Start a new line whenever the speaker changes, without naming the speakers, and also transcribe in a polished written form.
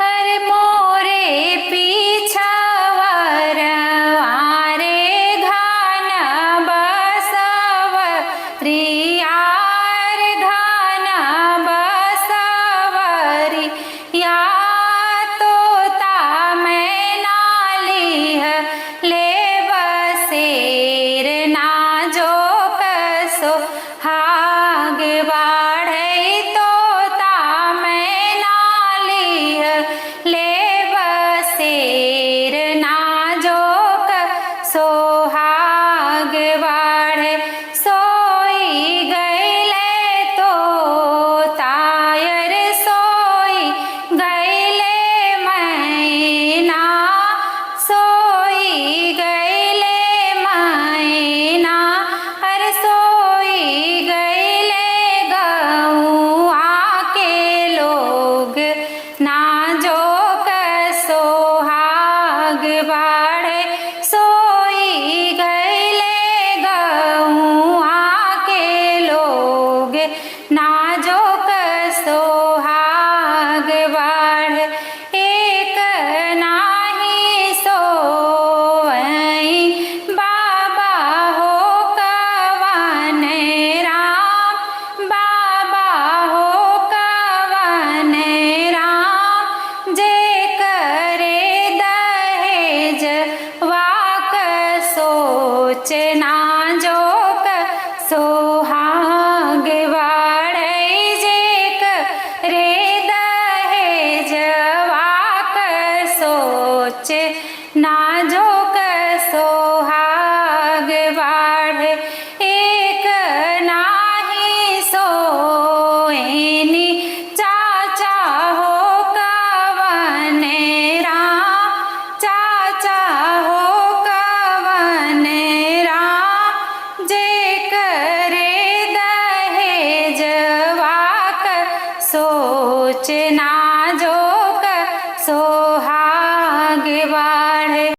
अरे मोरे पीछावर वारे घान बसव रियार घान बसवरी या तो ता मैं नालिह ले बसेर ना जो कसो हाग बाढ़े तो ता मैं नालिह ले बसेर ना जो कसो हाग बाढ़े सोई गईले तो तायर सोई गईले मैना सोई गईले मैना हर सोई गईले गौआ के लोग ना जो कसो हाग बाढ़े सोई गईले गौआ के लोग ना जो कसो हाग बाढ़े एक नाही सोवई बाबा हो कवन राम बाबा हो कवन राम जे करे दहेज वाक सोच ना जो सोहाग बाढ़े जे करे दहेज वाक सोच ना जो सोहाग बाढ़े एक नाही सोएनी चाचा हो कवन राम चाचा हो कवन राम जे करे दहेज वाक सोच ना जो